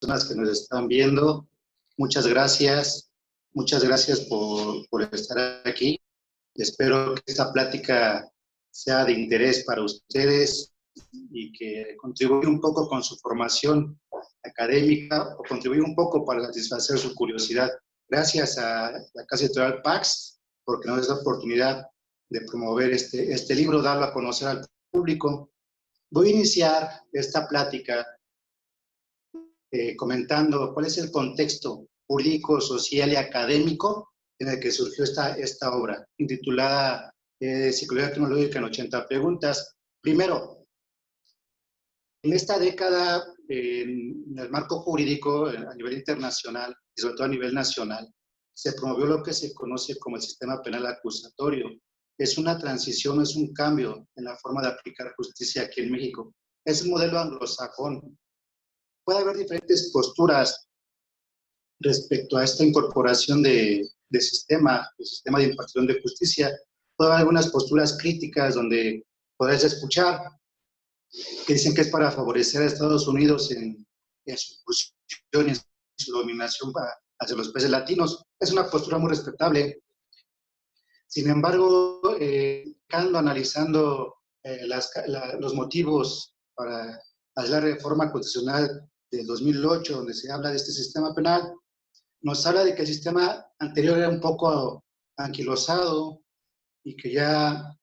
personas que nos están viendo. Muchas gracias por estar aquí. Espero que esta plática sea de interés para ustedes y que contribuya un poco con su formación académica o contribuya un poco para satisfacer su curiosidad. Gracias a la Casa Editorial Pax porque nos da la oportunidad de promover este libro, darlo a conocer al público. Voy a iniciar esta plática comentando cuál es el contexto jurídico, social y académico en el que surgió esta obra, intitulada Psicología Tecnológica en 80 preguntas. Primero, en esta década, en el marco jurídico a nivel internacional y sobre todo a nivel nacional, se promovió lo que se conoce como el sistema penal acusatorio. Es una transición, es un cambio en la forma de aplicar justicia aquí en México. Es un modelo anglosajón. Puede haber diferentes posturas respecto a esta incorporación de sistema de impartición de justicia. Puede haber algunas posturas críticas donde podrás escuchar que dicen que es para favorecer a Estados Unidos en su incursión, en su dominación hacia los países latinos. Es una postura muy respetable. Sin embargo, analizando los motivos para hacer la reforma constitucional del 2008, donde se habla de este sistema penal, nos habla de que el sistema anterior era un poco anquilosado y que ya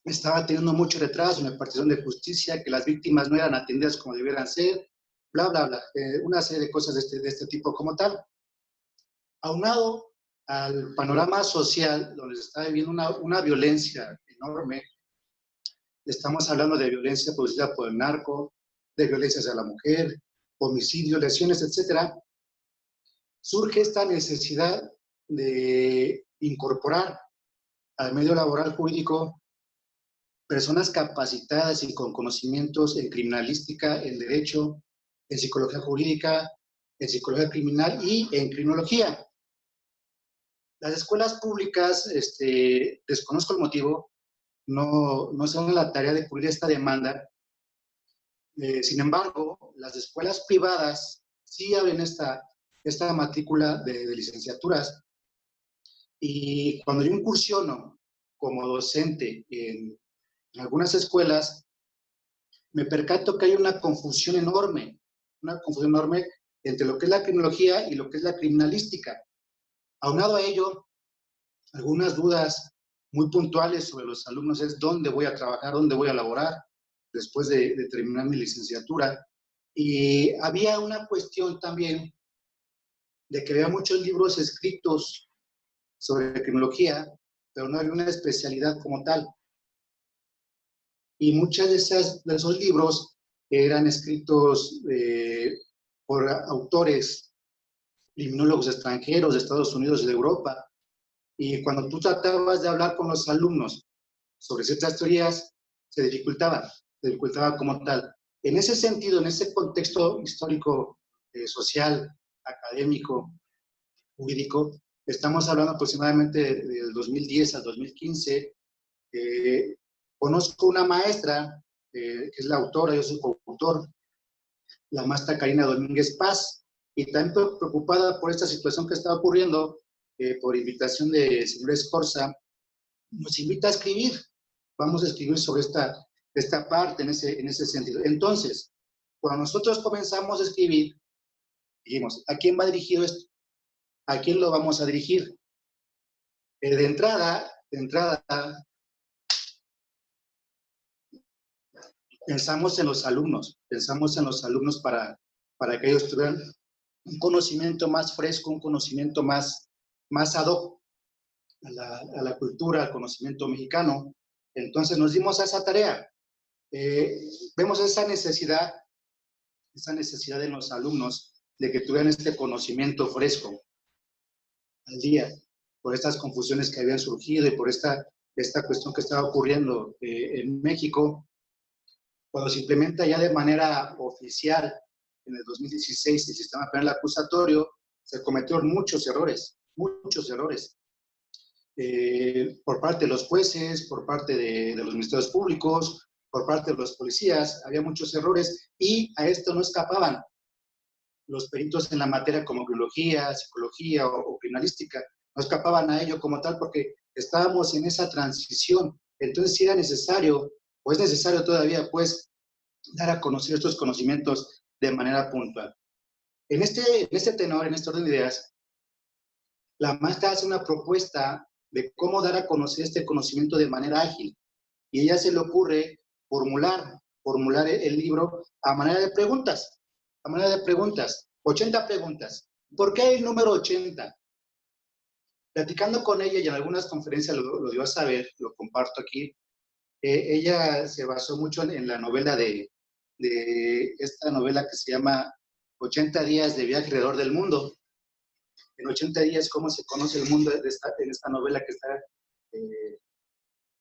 estaba teniendo mucho retraso en la impartición de justicia, que las víctimas no eran atendidas como debieran ser, bla, bla, bla. Una serie de cosas de este tipo como tal. Aunado al panorama social, donde se está viviendo una violencia enorme. Estamos hablando de violencia producida por el narco, de violencia hacia la mujer, homicidios, lesiones, etc. Surge esta necesidad de incorporar al medio laboral jurídico personas capacitadas y con conocimientos en criminalística, en derecho, en psicología jurídica, en psicología criminal y en criminología. Las escuelas públicas, desconozco el motivo, no se dan la tarea de cubrir esta demanda. Sin embargo, las escuelas privadas sí abren esta matrícula de licenciaturas. Y cuando yo incursiono como docente en algunas escuelas, me percato que hay una confusión enorme entre lo que es la criminología y lo que es la criminalística. Aunado a ello, algunas dudas muy puntuales sobre los alumnos es dónde voy a trabajar, dónde voy a laborar después de terminar mi licenciatura. Y había una cuestión también de que había muchos libros escritos sobre criminología, pero no había una especialidad como tal. Y muchos de esos libros eran escritos por autores, criminólogos extranjeros de Estados Unidos y de Europa. Y cuando tú tratabas de hablar con los alumnos sobre ciertas teorías, se dificultaba como tal. En ese sentido, en ese contexto histórico, social, académico, jurídico, estamos hablando aproximadamente del 2010 al 2015. Conozco una maestra, que es la autora, yo soy coautor, la maestra Karina Domínguez Paz, y también preocupada por esta situación que está ocurriendo, por invitación de señor Escorza, nos invita a escribir. Vamos a escribir sobre esta parte en ese sentido. Entonces, cuando nosotros comenzamos a escribir, dijimos, ¿a quién va dirigido esto? ¿A quién lo vamos a dirigir? De entrada, pensamos en los alumnos para que ellos tuvieran un conocimiento más fresco, un conocimiento más ad hoc a la cultura, al conocimiento mexicano. Entonces nos dimos a esa tarea. Vemos esa necesidad en los alumnos de que tuvieran este conocimiento fresco al día, por estas confusiones que habían surgido y por esta cuestión que estaba ocurriendo en México. Cuando se implementa ya de manera oficial en el 2016 el sistema penal acusatorio, se cometieron muchos errores, por parte de los jueces, por parte de los ministerios públicos, por parte de los policías, había muchos errores y a esto no escapaban los peritos en la materia como biología, psicología o criminalística no escapaban a ello como tal porque estábamos en esa transición. Entonces sí era necesario, o es necesario todavía, pues, dar a conocer estos conocimientos de manera puntual. En este tenor, en este orden de ideas, la maestra hace una propuesta de cómo dar a conocer este conocimiento de manera ágil. Y a ella se le ocurre formular el libro a manera de preguntas. 80 preguntas. ¿Por qué el número 80? Platicando con ella y en algunas conferencias lo dio a saber, lo comparto aquí, ella se basó mucho en la novela de esta novela que se llama 80 días de viaje alrededor del mundo. En 80 días, cómo se conoce el mundo en esta novela eh,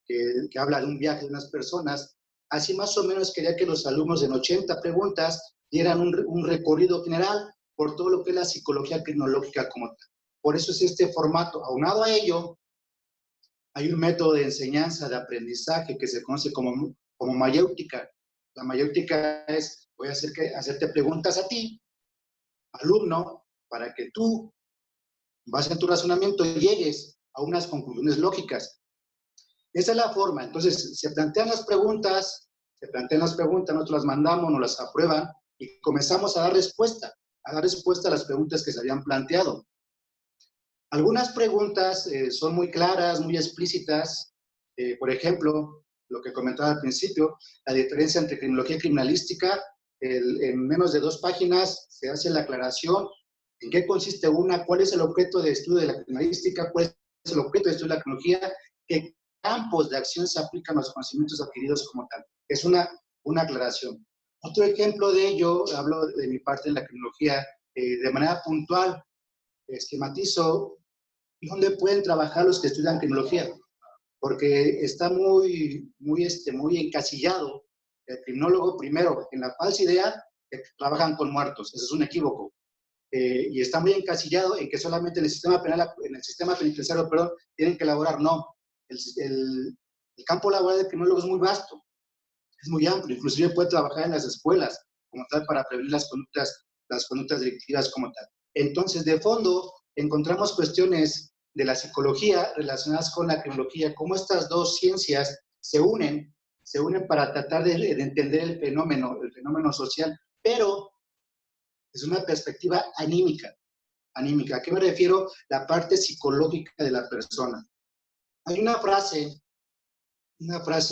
que habla de un viaje de unas personas. Así más o menos quería que los alumnos en 80 preguntas dieran un recorrido general por todo lo que es la psicología crinológica como tal. Por eso es este formato. Aunado a ello, hay un método de enseñanza, de aprendizaje que se conoce como mayéutica. La mayéutica es, voy a hacerte preguntas a ti, alumno, para que tú, base en tu razonamiento, llegues a unas conclusiones lógicas. Esa es la forma. Entonces, se plantean las preguntas, nosotros las mandamos, nos las aprueban y comenzamos a dar respuesta a las preguntas que se habían planteado. Algunas preguntas son muy claras, muy explícitas. Por ejemplo, lo que comentaba al principio, la diferencia entre criminología y criminalística. En menos de 2 páginas se hace la aclaración en qué consiste una, cuál es el objeto de estudio de la criminalística, cuál es el objeto de estudio de la criminología, qué campos de acción se aplican a los conocimientos adquiridos como tal. Es una aclaración. Otro ejemplo de ello, hablo de mi parte en la criminología, de manera puntual, esquematizo dónde pueden trabajar los que estudian criminología, porque está muy encasillado el criminólogo primero en la falsa idea de que trabajan con muertos. Eso es un equívoco. Y está muy encasillado en que solamente en el sistema penal, en el sistema penitenciario, perdón, tienen que elaborar. No, el campo laboral del criminólogo es muy vasto, es muy amplio, inclusive puede trabajar en las escuelas como tal para prevenir las conductas delictivas como tal. Entonces, de fondo, encontramos cuestiones de la psicología relacionadas con la criminología, cómo estas dos ciencias se unen para tratar de entender el fenómeno social, pero desde una perspectiva anímica. ¿A qué me refiero? La parte psicológica de la persona. Hay una frase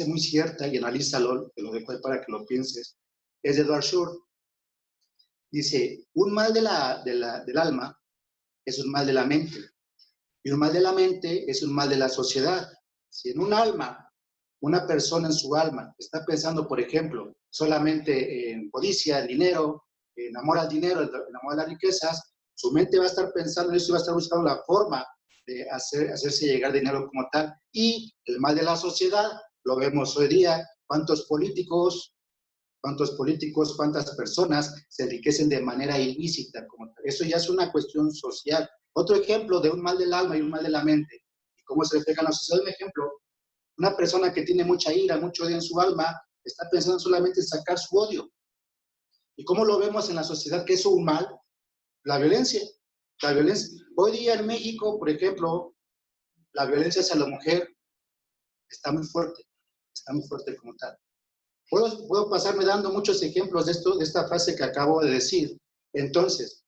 muy cierta, y analízalo, te lo dejo ahí para que lo pienses, es de Edward Shore. Dice, un mal del alma es un mal de la mente, y un mal de la mente es un mal de la sociedad. Si en un alma, una persona en su alma está pensando, por ejemplo, solamente en codicia, en dinero, en amor al dinero, en amor a las riquezas, su mente va a estar pensando en eso y va a estar buscando la forma de hacerse llegar dinero como tal. Y el mal de la sociedad, lo vemos hoy día, cuántas cuántas personas se enriquecen de manera ilícita. Eso ya es una cuestión social. Otro ejemplo de un mal del alma y un mal de la mente. ¿Y cómo se refleja en la sociedad? Un ejemplo, una persona que tiene mucha ira, mucho odio en su alma, está pensando solamente en sacar su odio. ¿Y cómo lo vemos en la sociedad que es un mal? La violencia. La violencia. Hoy día en México, por ejemplo, la violencia hacia la mujer está muy fuerte como tal. Puedo pasarme dando muchos ejemplos de esta frase que acabo de decir. Entonces,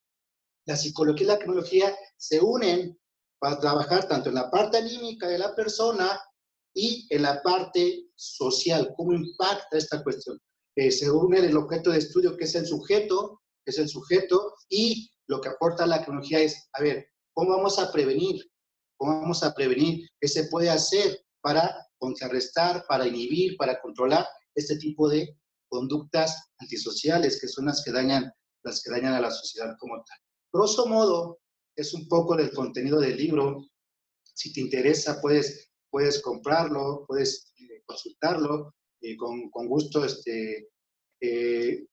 la psicología y la criminología se unen para trabajar tanto en la parte anímica de la persona y en la parte social, cómo impacta esta cuestión. Se une el objeto de estudio que es el sujeto, y lo que aporta la criminología es, a ver, ¿cómo vamos a prevenir? ¿Qué se puede hacer para contrarrestar, para inhibir, para controlar este tipo de conductas antisociales que son las que dañan a la sociedad como tal? Grosso modo, es un poco del contenido del libro. Si te interesa, puedes comprarlo, puedes consultarlo. Con gusto,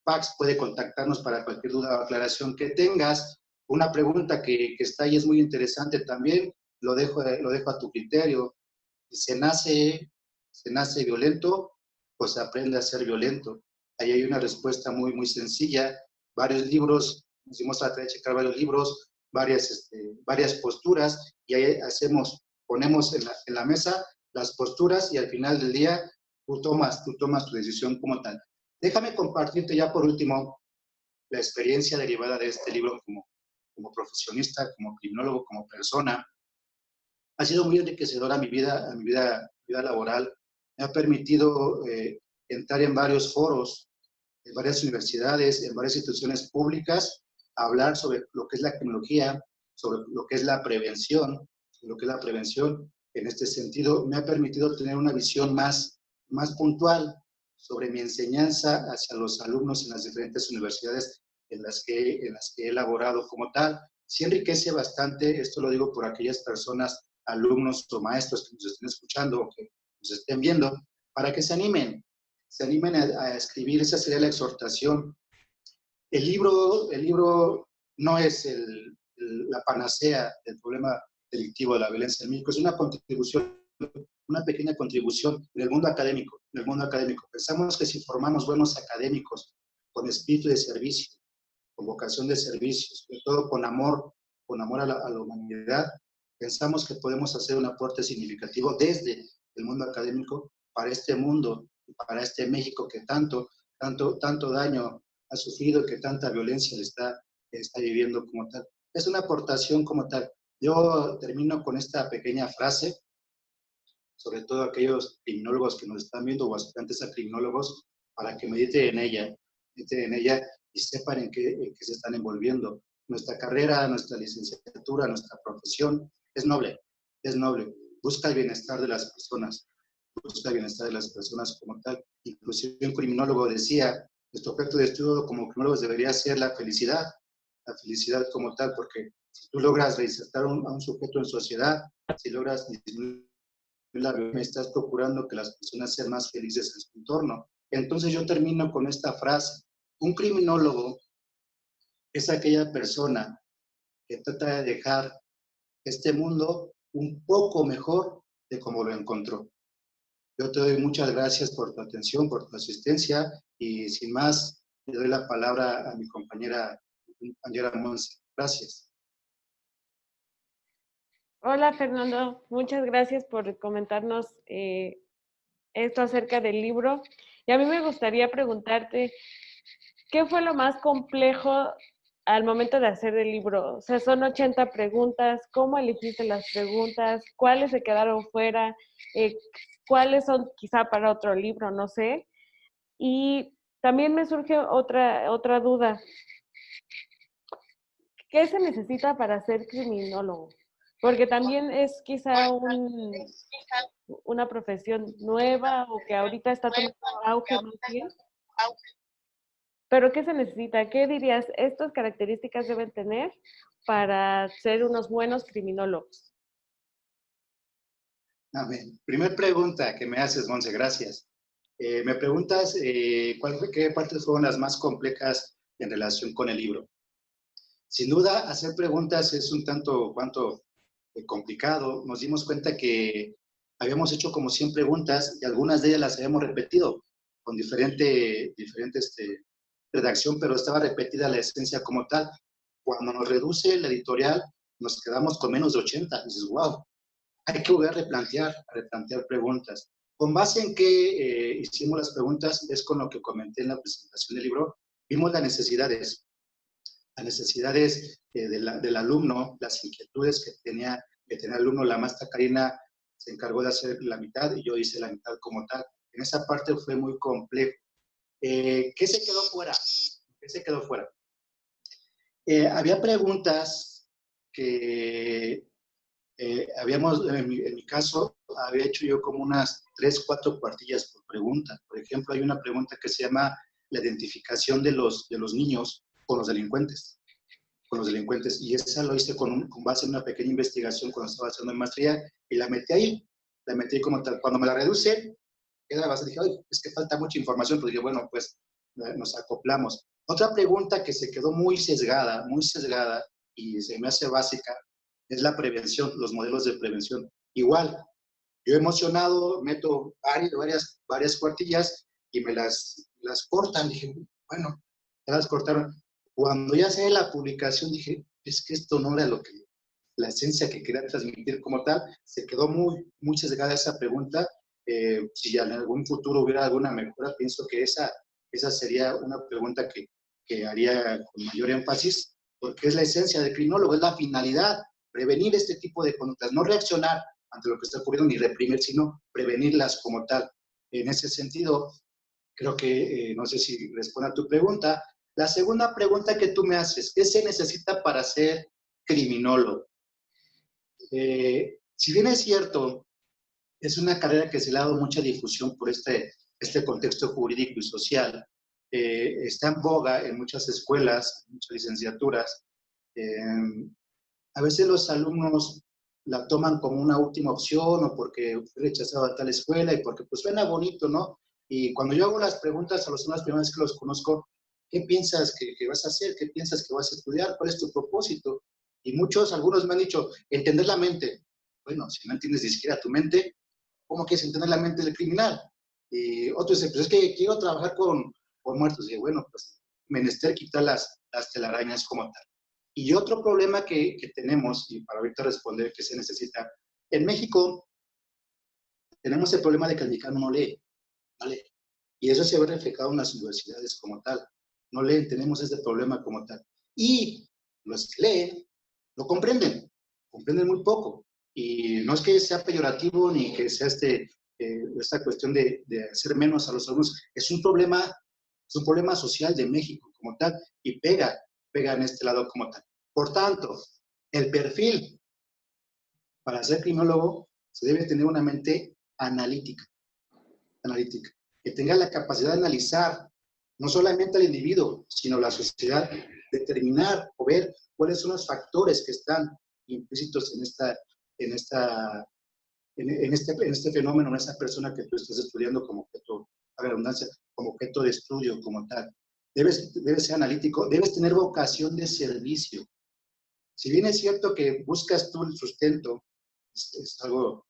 Pax puede contactarnos para cualquier duda o aclaración que tengas. Una pregunta que está ahí es muy interesante también, lo dejo a tu criterio. ¿Se nace violento o se aprende a ser violento? Ahí hay una respuesta muy, muy sencilla. Varios libros nos dimos a la tarea de checar varios libros, varias posturas, y ahí ponemos en la mesa las posturas, y al final del día tú tomas tu decisión como tal. Déjame compartirte ya por último la experiencia derivada de este libro como profesionista, como criminólogo, como persona. Ha sido muy enriquecedora mi vida laboral. Me ha permitido entrar en varios foros, en varias universidades, en varias instituciones públicas, a hablar sobre lo que es la criminología, sobre lo que es la prevención, En este sentido, me ha permitido tener una visión más puntual sobre mi enseñanza hacia los alumnos en las diferentes universidades en las que he elaborado como tal. Sí enriquece bastante, esto lo digo por aquellas personas, alumnos o maestros que nos estén escuchando o que nos estén viendo, para que se animen a escribir. Esa sería la exhortación. El libro no es la panacea del problema delictivo de la violencia en México, es una contribución, una pequeña contribución en el mundo académico. Pensamos que si formamos buenos académicos con espíritu de servicio, con vocación de servicio, sobre todo con amor a la humanidad, pensamos que podemos hacer un aporte significativo desde el mundo académico para este mundo, para este México que tanto daño ha sufrido, que tanta violencia le está viviendo como tal. Es una aportación como tal. Yo termino con esta pequeña frase, sobre todo aquellos criminólogos que nos están viendo o aspirantes a criminólogos, para que mediten en ella y sepan en qué se están envolviendo. Nuestra carrera, nuestra licenciatura, nuestra profesión es noble. Busca el bienestar de las personas, como tal. Inclusive un criminólogo decía, nuestro objeto de estudio como criminólogos debería ser la felicidad como tal, porque si tú logras reinsertar a un sujeto en sociedad, si logras disminuir la violencia, estás procurando que las personas sean más felices en su entorno. Entonces yo termino con esta frase: un criminólogo es aquella persona que trata de dejar este mundo un poco mejor de como lo encontró. Yo te doy muchas gracias por tu atención, por tu asistencia, y sin más, le doy la palabra a mi compañera Monse. Gracias. Hola Fernando, muchas gracias por comentarnos esto acerca del libro. Y a mí me gustaría preguntarte, ¿qué fue lo más complejo al momento de hacer el libro? O sea, son 80 preguntas, ¿cómo elegiste las preguntas? ¿Cuáles se quedaron fuera? ¿Cuáles son quizá para otro libro? No sé. Y también me surge otra duda. ¿Qué se necesita para ser criminólogo? Porque también es quizá una profesión nueva o que ahorita está tomando auge más bien. Pero ¿qué se necesita? ¿Qué dirías? Estas características deben tener para ser unos buenos criminólogos. Amén. Primer pregunta que me haces, Monse, gracias. Me preguntas qué partes fueron las más complejas en relación con el libro. Sin duda, hacer preguntas es un tanto cuanto complicado. Nos dimos cuenta que habíamos hecho como 100 preguntas y algunas de ellas las habíamos repetido con diferente redacción, pero estaba repetida la esencia como tal. Cuando nos reduce la editorial, nos quedamos con menos de 80. Y dices, wow, hay que volver a replantear preguntas. Con base en que hicimos las preguntas, es con lo que comenté en la presentación del libro, vimos las necesidades del alumno, las inquietudes que tenía el alumno. La maestra Karina se encargó de hacer la mitad y yo hice la mitad como tal. En esa parte fue muy complejo. ¿Qué se quedó fuera? Había preguntas que en mi caso, había hecho yo como unas 3, 4 cuartillas por pregunta. Por ejemplo, hay una pregunta que se llama la identificación de los niños con los delincuentes. Y esa lo hice con base en una pequeña investigación cuando estaba haciendo mi maestría, y la metí ahí. Como tal. Cuando me la reduce, queda bastante, dije, oye, es que falta mucha información, pues dije, bueno, pues nos acoplamos. Otra pregunta que se quedó muy sesgada, y se me hace básica, es la prevención, los modelos de prevención. Igual, yo emocionado, meto varias cuartillas y me las cortan. Dije, bueno, ya las cortaron. Cuando ya sé la publicación, dije, es que esto no era lo que, la esencia que quería transmitir como tal. Se quedó muy sesgada esa pregunta. Si en algún futuro hubiera alguna mejora, pienso que esa sería una pregunta que haría con mayor énfasis, porque es la esencia del criminólogo, es la finalidad, prevenir este tipo de conductas, no reaccionar ante lo que está ocurriendo ni reprimir, sino prevenirlas como tal. En ese sentido, creo que, no sé si responde a tu pregunta. La segunda pregunta que tú me haces, ¿qué se necesita para ser criminólogo? Si bien es cierto, es una carrera que se le ha dado mucha difusión por este contexto jurídico y social. Está en boga en muchas escuelas, en muchas licenciaturas. A veces los alumnos la toman como una última opción o porque fue rechazado a tal escuela y porque pues suena bonito, ¿no? Y cuando yo hago las preguntas a los alumnos, primeras vez que los conozco, ¿qué piensas que vas a hacer? ¿Qué piensas que vas a estudiar? ¿Cuál es tu propósito? Y algunos me han dicho, entender la mente. Bueno, si no entiendes ni siquiera tu mente, ¿cómo quieres entender la mente del criminal? Y otros dicen, pues es que quiero trabajar con muertos. Y bueno, pues menester quitar las telarañas como tal. Y otro problema que tenemos, y para ahorita responder qué se necesita, en México tenemos el problema de que el mexicano no lee, no lee. Y eso se ve reflejado en las universidades como tal. No leen, tenemos este problema como tal. Y los que leen, lo comprenden muy poco. Y no es que sea peyorativo ni que sea esta cuestión de hacer menos a los alumnos, es un problema social de México como tal y pega en este lado como tal. Por tanto, el perfil para ser criminólogo se debe tener una mente analítica, que tenga la capacidad de analizar no solamente al individuo, sino la sociedad, determinar o ver cuáles son los factores que están implícitos en este fenómeno, en esta persona que tú estás estudiando como objeto, a redundancia, como objeto de estudio, como tal. Debes ser analítico, debes tener vocación de servicio. Si bien es cierto que buscas tú el sustento, es algo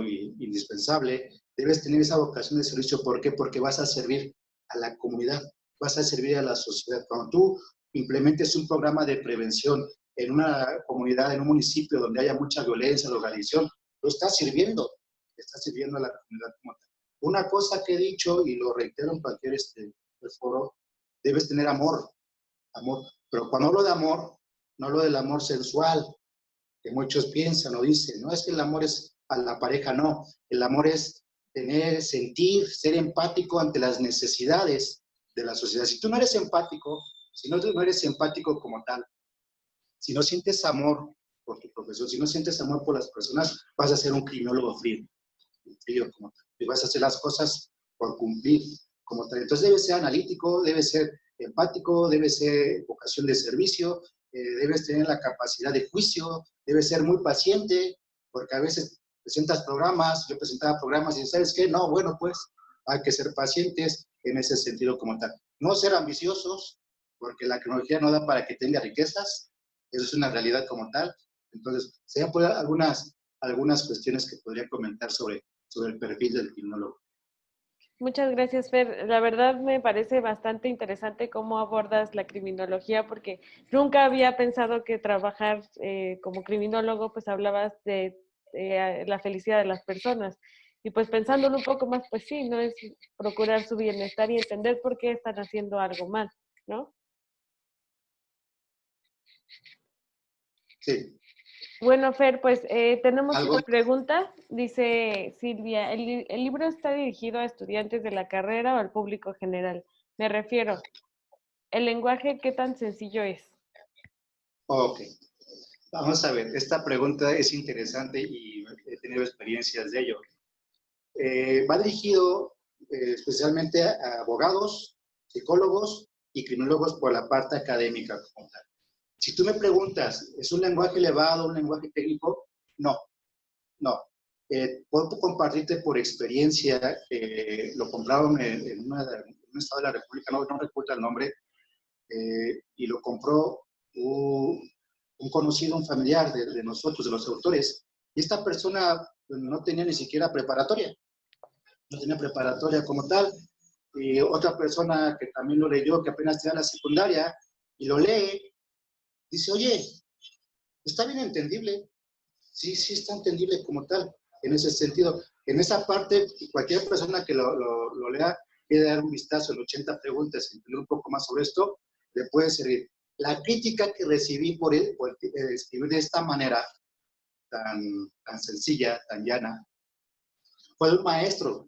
indispensable, debes tener esa vocación de servicio. ¿Por qué? Porque vas a servir a la comunidad, vas a servir a la sociedad. Cuando tú implementes un programa de prevención en una comunidad, en un municipio donde haya mucha violencia, drogadicción, lo estás sirviendo a la comunidad como tal. Una cosa que he dicho, y lo reitero en cualquier foro, debes tener amor. Pero cuando hablo de amor, no hablo del amor sensual, que muchos piensan o dicen, no es que el amor es a la pareja, no. El amor es sentir, ser empático ante las necesidades de la sociedad. Si tú no eres empático, si no eres empático como tal, si no sientes amor por tu profesión, si no sientes amor por las personas, vas a ser un criminólogo frío como tal. Y vas a hacer las cosas por cumplir como tal. Entonces debes ser analítico, debes ser empático, debes ser vocación de servicio, debes tener la capacidad de juicio, debes ser muy paciente, porque a veces presentas programas, yo presentaba programas y ¿sabes qué? No, bueno, pues hay que ser pacientes en ese sentido como tal. No ser ambiciosos, porque la tecnología no da para que tenga riquezas, eso es una realidad como tal. Entonces, serían algunas cuestiones que podría comentar sobre el perfil del criminólogo. Muchas gracias, Fer. La verdad me parece bastante interesante cómo abordas la criminología, porque nunca había pensado que trabajar como criminólogo, pues hablabas de la felicidad de las personas. Y pues pensándolo un poco más, pues sí, no es procurar su bienestar y entender por qué están haciendo algo mal, ¿no? Sí. Bueno, Fer, pues tenemos ¿Algo? una pregunta. Dice Silvia, ¿el libro está dirigido a estudiantes de la carrera o al público general? Me refiero, ¿el lenguaje qué tan sencillo es? Ok. Vamos a ver, esta pregunta es interesante y he tenido experiencias de ello. Va dirigido especialmente a abogados, psicólogos y criminólogos por la parte académica como tal. Si tú me preguntas, ¿es un lenguaje elevado, un lenguaje técnico? No, no. Puedo compartirte por experiencia, lo compraron en un estado de la República, no recuerdo el nombre, y lo compró un conocido, un familiar de nosotros, de los autores, y esta persona no tenía ni siquiera preparatoria, no tenía preparatoria como tal, y otra persona que también lo leyó, que apenas tenía la secundaria, y lo lee, dice, oye, está bien entendible. Sí, sí está entendible como tal, en ese sentido. En esa parte, cualquier persona que lo lea, quiere dar un vistazo en 80 preguntas, entender un poco más sobre esto, le puede servir. La crítica que recibí por escribir de esta manera, tan sencilla, tan llana, fue de un maestro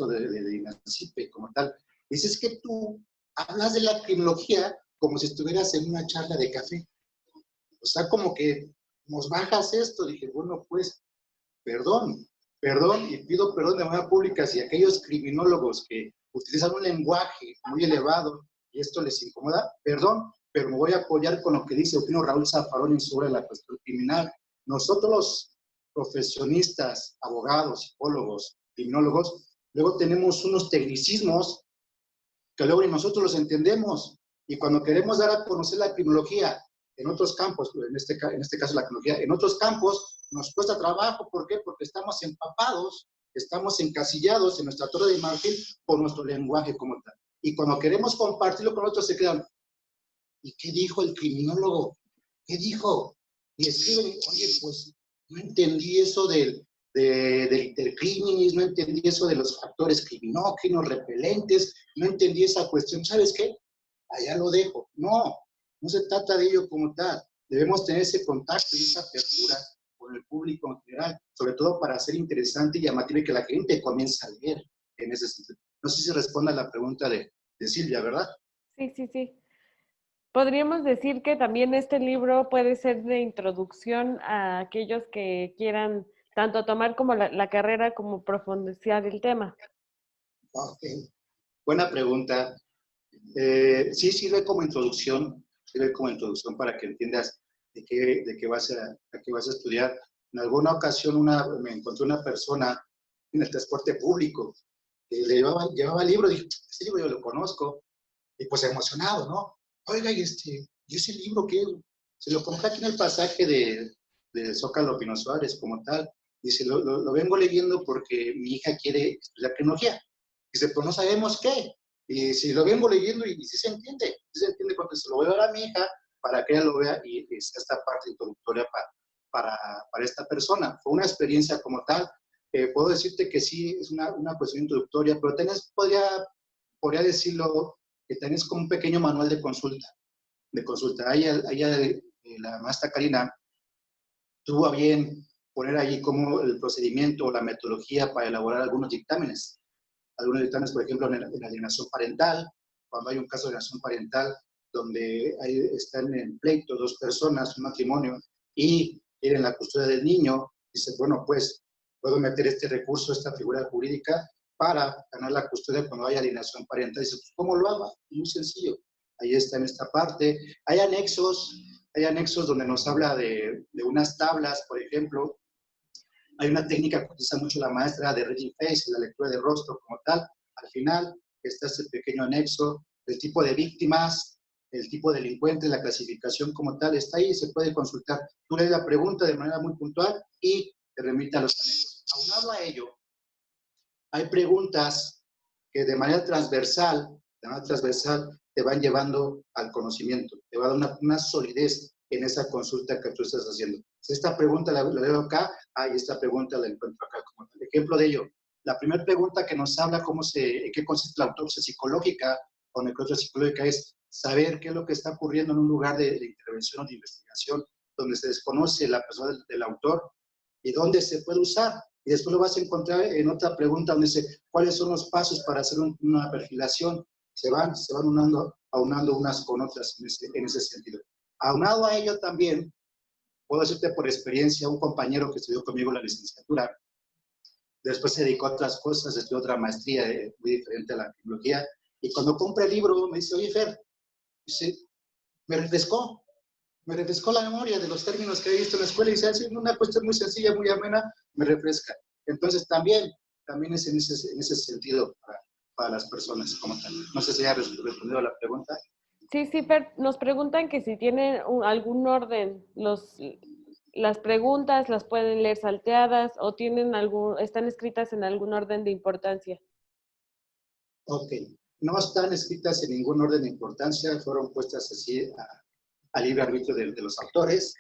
de INACIPE como tal. Dice, es que tú hablas de la criminología como si estuvieras en una charla de café. O sea, como que nos bajas esto. Dije, bueno, pues, perdón, y pido perdón de manera pública si aquellos criminólogos que utilizan un lenguaje muy elevado y esto les incomoda, perdón, pero me voy a apoyar con lo que dice Eugenio Raúl Zaffaroni sobre la cuestión criminal. Nosotros los profesionistas, abogados, psicólogos, criminólogos, luego tenemos unos tecnicismos que luego ni nosotros los entendemos. Y cuando queremos dar a conocer la criminología en otros campos, en este caso la criminología, en otros campos, nos cuesta trabajo. ¿Por qué? Porque estamos empapados, estamos encasillados en nuestra torre de marfil por nuestro lenguaje como tal. Y cuando queremos compartirlo con otros, se quedan, ¿y qué dijo el criminólogo? ¿Qué dijo? Y escriben, oye, pues no entendí eso del intercriminis, no entendí eso de los factores criminógenos, repelentes, no entendí esa cuestión. ¿Sabes qué? Allá lo dejo. No, no se trata de ello como tal. Debemos tener ese contacto y esa apertura con el público en general, sobre todo para ser interesante y llamativo y que la gente comience a leer en ese sentido. No sé si responda a la pregunta de Silvia, ¿verdad? Sí, sí, sí. Podríamos decir que también este libro puede ser de introducción a aquellos que quieran tanto tomar como la carrera como profundizar el tema. Ok, buena pregunta. Sí sirve como introducción, para que entiendas de qué vas a estudiar. En alguna ocasión me encontré una persona en el transporte público que llevaba el libro, dije, este libro yo lo conozco, y pues emocionado, ¿no? Oiga, ¿y ese libro qué? Se lo compré aquí en el pasaje de Zócalo Pino Suárez como tal. Dice, lo vengo leyendo porque mi hija quiere estudiar criminología. Dice, pues no sabemos qué. Y si lo vengo leyendo y sí se entiende cuando se lo voy a dar a mi hija para que ella lo vea y sea esta parte introductoria para esta persona. Fue una experiencia como tal. Puedo decirte que sí, es una cuestión introductoria, pero podría decirlo que tenés como un pequeño manual de consulta. La maestra Karina tuvo a bien poner allí como el procedimiento o la metodología para elaborar algunos dictámenes. Algunos dictámenes, por ejemplo, en alienación parental, cuando hay un caso de alienación parental donde están en pleito dos personas, un matrimonio, y quieren la custodia del niño, dice, bueno, pues puedo meter este recurso, esta figura jurídica, para ganar la custodia cuando haya alienación parental. Dice, pues, ¿cómo lo hago? Muy sencillo. Ahí está en esta parte. Hay anexos donde nos habla de unas tablas, por ejemplo. Hay una técnica que utiliza mucho la maestra de Reading Face, la lectura de rostro como tal. Al final está este pequeño anexo, el tipo de víctimas, el tipo de delincuente, la clasificación como tal, está ahí, se puede consultar. Tú lees la pregunta de manera muy puntual y te remite a los anexos. Aunado a ello, hay preguntas que de manera transversal te van llevando al conocimiento, te va a dar una solidez en esa consulta que tú estás haciendo. Si esta pregunta la leo acá, y esta pregunta la encuentro acá como tal. Ejemplo de ello, la primera pregunta que nos habla en qué consiste la autopsia psicológica o necropsia psicológica es saber qué es lo que está ocurriendo en un lugar de intervención o de investigación donde se desconoce la persona del autor y dónde se puede usar. Y después lo vas a encontrar en otra pregunta donde dice, ¿cuáles son los pasos para hacer una perfilación? Se van aunando unas con otras en ese sentido. Aunado a ello también, puedo decirte por experiencia, un compañero que estudió conmigo la licenciatura, después se dedicó a otras cosas, estudió otra maestría muy diferente a la tecnología, y cuando compra el libro me dice, oye Fer, dice, me refrescó la memoria de los términos que he visto en la escuela y se hace una cuestión muy sencilla, muy amena, me refresca. Entonces también es en ese sentido para las personas como tal. No sé si ha respondido a la pregunta. Sí, sí, Fer, nos preguntan que si tienen algún orden, las preguntas las pueden leer salteadas o están escritas en algún orden de importancia. Ok. no están escritas en ningún orden de importancia, fueron puestas así a libre arbitrio de los autores.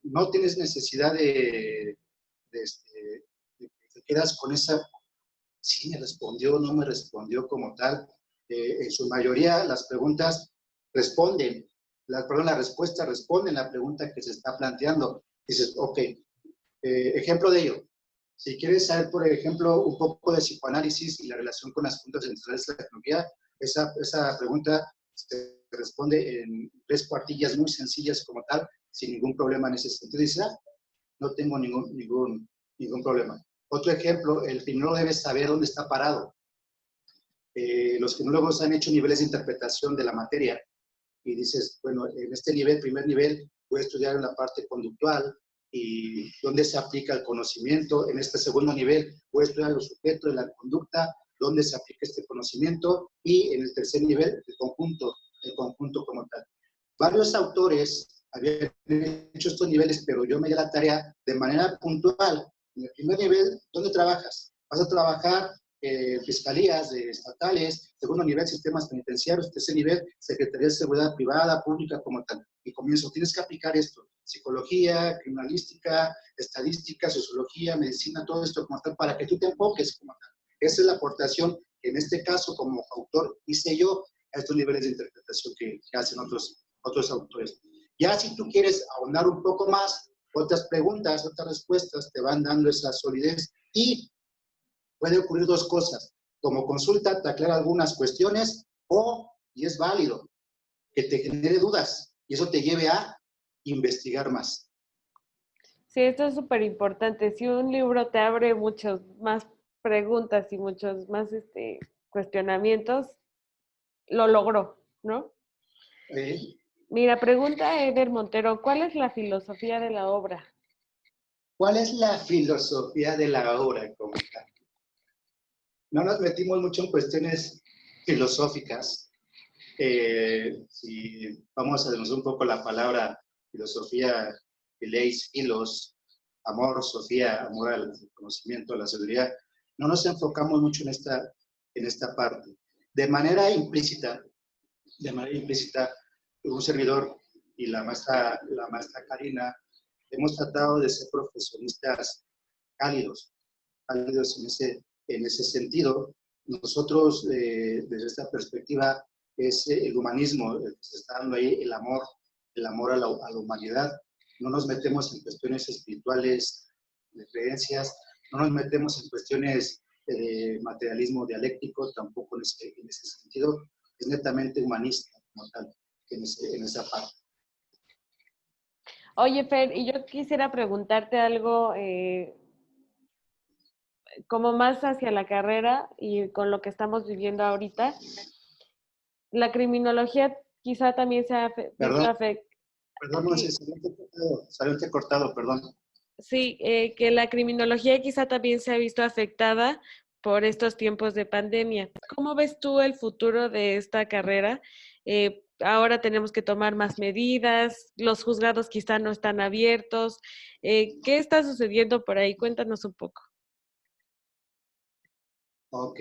No tienes necesidad de que te quedas con esa, sí me respondió, no me respondió como tal. En su mayoría las preguntas responden, las respuestas responden a la pregunta que se está planteando. Dices, ok, ejemplo de ello. Si quieres saber, por ejemplo, un poco de psicoanálisis y la relación con las puntas centrales de la tecnología, esa pregunta se responde en 3 cuartillas muy sencillas como tal, sin ningún problema en ese sentido. Dice, no tengo ningún problema. Otro ejemplo, el criminólogo debe saber dónde está parado. Los criminólogos han hecho niveles de interpretación de la materia y dices, bueno, en este nivel, primer nivel, voy a estudiar en la parte conductual y dónde se aplica el conocimiento. En este segundo nivel, voy a estudiar los sujetos de la conducta, dónde se aplica este conocimiento, y en el tercer nivel, el conjunto como tal. Varios autores habían hecho estos niveles, pero yo me di la tarea de manera puntual. En el primer nivel, ¿dónde trabajas? Vas a trabajar fiscalías estatales, segundo nivel, sistemas penitenciarios, tercer nivel, Secretaría de Seguridad Privada, Pública, como tal. Y comienzo, tienes que aplicar esto, psicología, criminalística, estadística, sociología, medicina, todo esto como tal, para que tú te enfoques como tal. Esa es la aportación que en este caso, como autor, hice yo a estos niveles de interpretación que hacen otros autores. Ya si tú quieres ahondar un poco más, otras preguntas, otras respuestas te van dando esa solidez, y puede ocurrir 2 cosas. Como consulta te aclara algunas cuestiones, y es válido, que te genere dudas y eso te lleve a investigar más. Sí, esto es súper importante. Si un libro te abre muchas más preguntas y muchos más cuestionamientos, lo logró, ¿no? Mira, pregunta Eder Montero, ¿cuál es la filosofía de la obra? ¿Cuál es la filosofía de la obra como tal? No nos metimos mucho en cuestiones filosóficas. Si vamos a denunciar un poco la palabra filosofía, fileis, filos, amor, sofía, amor al conocimiento, a la sabiduría, no nos enfocamos mucho en esta parte. De manera implícita, un servidor y la maestra Karina, hemos tratado de ser profesionistas cálidos en ese sentido. Nosotros, desde esta perspectiva, es el humanismo, el que se está dando ahí, el amor a la humanidad. No nos metemos en cuestiones espirituales, de creencias, no nos metemos en cuestiones de materialismo dialéctico, tampoco en ese sentido. Es netamente humanista, como tal, en esa parte. Oye, Fer, y yo quisiera preguntarte algo como más hacia la carrera y con lo que estamos viviendo ahorita. La criminología quizá también se ha visto Perdón, afectada. no sé, salió cortado, perdón. Sí, que la criminología quizá también se ha visto afectada por estos tiempos de pandemia. ¿Cómo ves tú el futuro de esta carrera? Ahora tenemos que tomar más medidas, los juzgados quizá no están abiertos. ¿Qué está sucediendo por ahí? Cuéntanos un poco. Ok.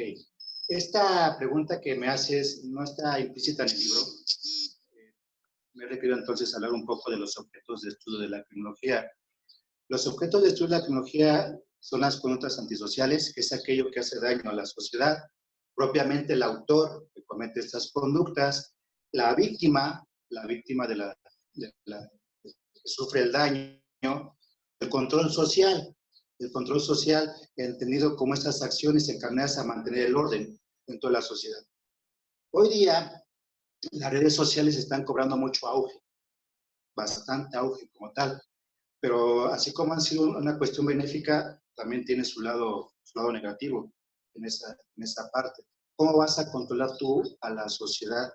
Esta pregunta que me haces no está implícita en el libro. Me refiero entonces a hablar un poco de los objetos de estudio de la criminología. Los objetos de estudio de la criminología son las conductas antisociales, que es aquello que hace daño a la sociedad, propiamente el autor que comete estas conductas, la víctima que sufre el daño, el control social, entendido como estas acciones encaminadas a mantener el orden dentro de la sociedad. Hoy día, las redes sociales están cobrando mucho auge, bastante auge como tal, pero así como han sido una cuestión benéfica, también tiene su lado negativo en esa parte. ¿Cómo vas a controlar tú a la sociedad,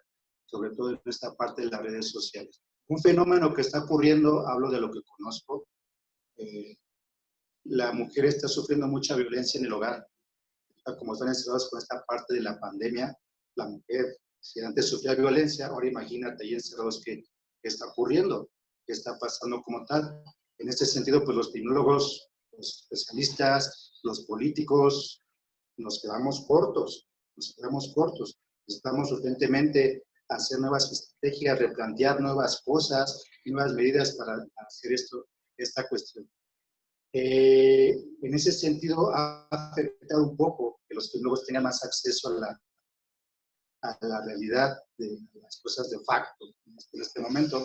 sobre todo en esta parte de las redes sociales? Un fenómeno que está ocurriendo, hablo de lo que conozco, la mujer está sufriendo mucha violencia en el hogar. Como están encerrados con esta parte de la pandemia, la mujer, si antes sufría violencia, ahora imagínate ahí encerrados qué está ocurriendo, qué está pasando como tal. En este sentido, pues los criminólogos, los especialistas, los políticos, nos quedamos cortos. nos quedamos cortos. Necesitamos urgentemente hacer nuevas estrategias, replantear nuevas cosas, nuevas medidas para hacer esta cuestión. En ese sentido, ha afectado un poco que los criminólogos tengan más acceso a la realidad de las cosas de facto en este momento.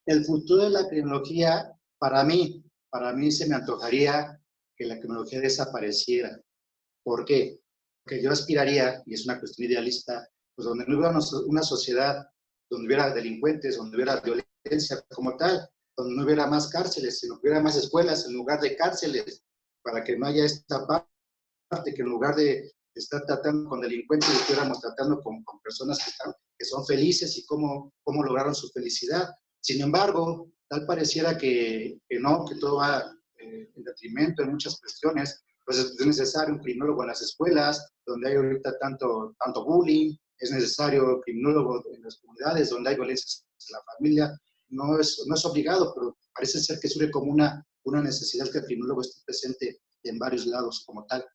El futuro de la criminología, para mí se me antojaría que la criminología desapareciera. ¿Por qué? Porque yo aspiraría, y es una cuestión idealista, pues donde no hubiera una sociedad, donde hubiera delincuentes, donde hubiera violencia como tal, donde no hubiera más cárceles, sino que hubiera más escuelas en lugar de cárceles, para que no haya esta parte, que en lugar de estar tratando con delincuentes, estuviéramos tratando con personas que son felices y cómo lograron su felicidad. Sin embargo, tal pareciera que no, que todo va en detrimento en muchas cuestiones. Pues es necesario un criminólogo en las escuelas, donde hay ahorita tanto bullying, es necesario un criminólogo en las comunidades, donde hay violencia en la familia. No es obligado, pero parece ser que surge como una necesidad que el criminólogo esté presente en varios lados como tal.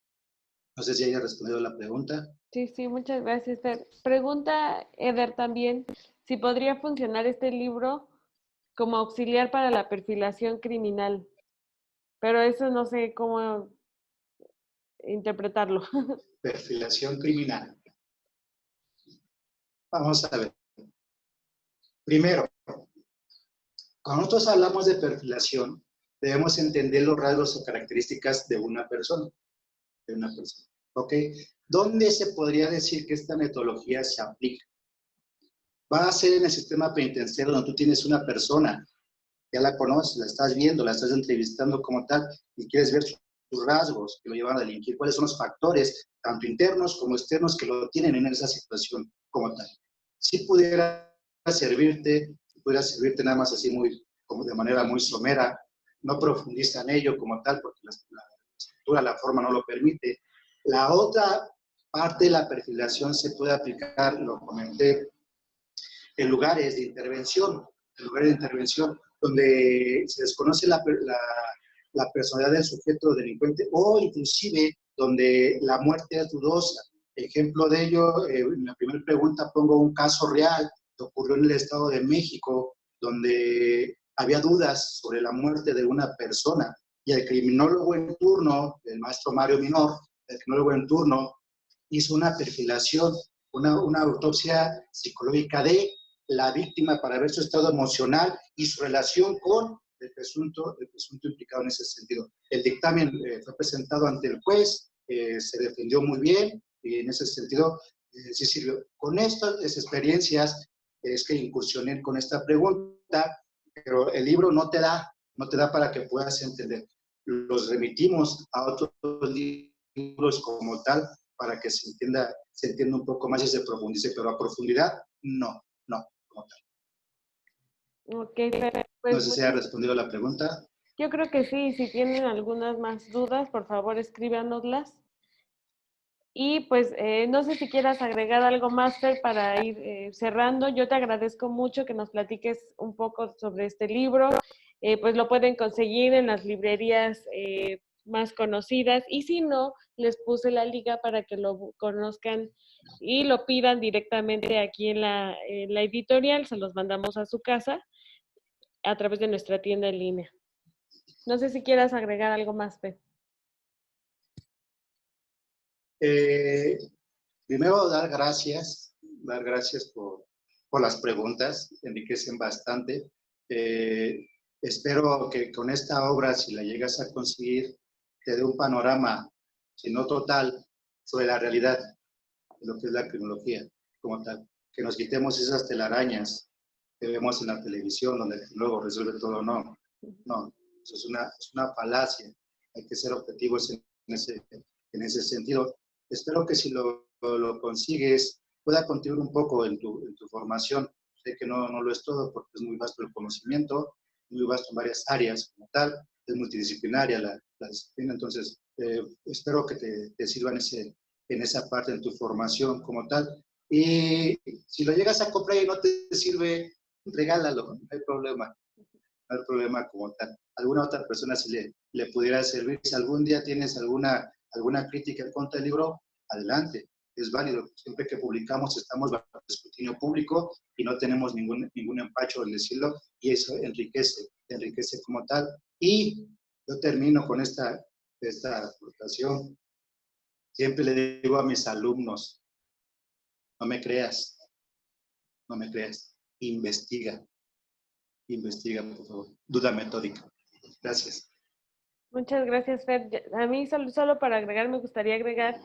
No sé si haya respondido la pregunta. Sí, muchas gracias, Fer. Pregunta Eder también si podría funcionar este libro como auxiliar para la perfilación criminal, pero eso no sé cómo interpretarlo. Perfilación criminal. Vamos a ver. Primero, cuando nosotros hablamos de perfilación, debemos entender los rasgos o características de una persona. ¿Ok? ¿Dónde se podría decir que esta metodología se aplica? Va a ser en el sistema penitenciario donde tú tienes una persona, ya la conoces, la estás viendo, la estás entrevistando como tal, y quieres ver sus rasgos que lo llevan a delinquir, cuáles son los factores, tanto internos como externos, que lo tienen en esa situación como tal. Si pudiera servirte nada más así como de manera muy somera, no profundiza en ello como tal, porque la estructura, la forma no lo permite. La otra parte de la perfilación se puede aplicar, lo comenté, en lugares de intervención, donde se desconoce la personalidad del sujeto delincuente, o inclusive donde la muerte es dudosa. Ejemplo de ello, en la primera pregunta pongo un caso real que ocurrió en el Estado de México, donde había dudas sobre la muerte de una persona, y el criminólogo en turno, el maestro Mario Minor, el criminólogo en turno, hizo una perfilación, una autopsia psicológica de la víctima para ver su estado emocional y su relación con el presunto implicado en ese sentido. El dictamen fue presentado ante el juez, se defendió muy bien, y en ese sentido sí sirvió. Con estas experiencias es que incursioné con esta pregunta, pero el libro no te da para que puedas entender. Los remitimos a otros libros como tal para que se entienda un poco más y se profundice, pero a profundidad, no. Como tal. Ok, pues no sé si ha respondido la pregunta. Yo creo que sí. Si tienen algunas más dudas, por favor escríbanoslas. Y pues no sé si quieras agregar algo más, Fer, para ir cerrando. Yo te agradezco mucho que nos platiques un poco sobre este libro. Pues lo pueden conseguir en las librerías más conocidas, y si no, les puse la liga para que lo conozcan y lo pidan directamente aquí en la editorial. Se los mandamos a su casa a través de nuestra tienda en línea. No sé si quieras agregar algo más, Fer. Primero, dar gracias por las preguntas, enriquecen bastante. Espero que con esta obra, si la llegas a conseguir, te dé un panorama, si no total, sobre la realidad de lo que es la criminología como tal. Que nos quitemos esas telarañas que vemos en la televisión, donde luego resuelve todo. No, eso es una falacia. Hay que ser objetivos en ese sentido. Espero que si lo consigues, pueda contribuir un poco en tu formación. Sé que no lo es todo, porque es muy vasto el conocimiento, muy vasto en varias áreas como tal, es multidisciplinaria la disciplina, entonces espero que te sirva en esa parte, en tu formación como tal. Y si lo llegas a comprar y no te sirve, regálalo, no hay problema como tal. Alguna otra persona si le pudiera servir. Si algún día tienes alguna crítica en contra del libro, adelante. es válido. Siempre que publicamos estamos bajo escrutinio público y no tenemos ningún empacho en decirlo, y eso enriquece como tal. Y yo termino con esta aportación. Siempre le digo a mis alumnos, no me creas, investiga, por favor, duda metódica. Gracias. Muchas gracias, Fer. A mí solo para agregar, me gustaría agregar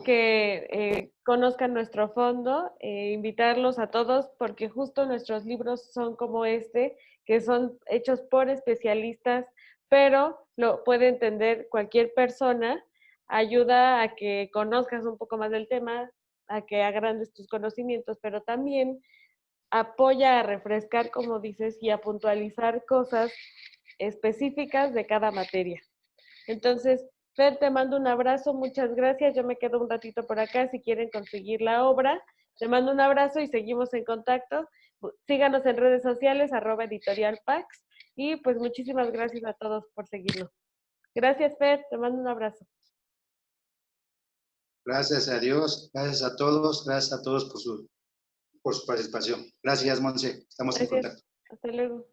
que conozcan nuestro fondo, invitarlos a todos, porque justo nuestros libros son como este, que son hechos por especialistas, pero lo puede entender cualquier persona. Ayuda a que conozcas un poco más del tema, a que agrandes tus conocimientos, pero también apoya a refrescar, como dices, y a puntualizar cosas específicas de cada materia. Entonces, Fer, te mando un abrazo, muchas gracias. Yo me quedo un ratito por acá si quieren conseguir la obra. Te mando un abrazo y seguimos en contacto. Síganos en redes sociales, @editorialpax. Y pues muchísimas gracias a todos por seguirnos. Gracias, Fer, te mando un abrazo. Gracias a Dios, gracias a todos por su participación. Gracias, Monse. Estamos en Gracias. contacto. Hasta luego.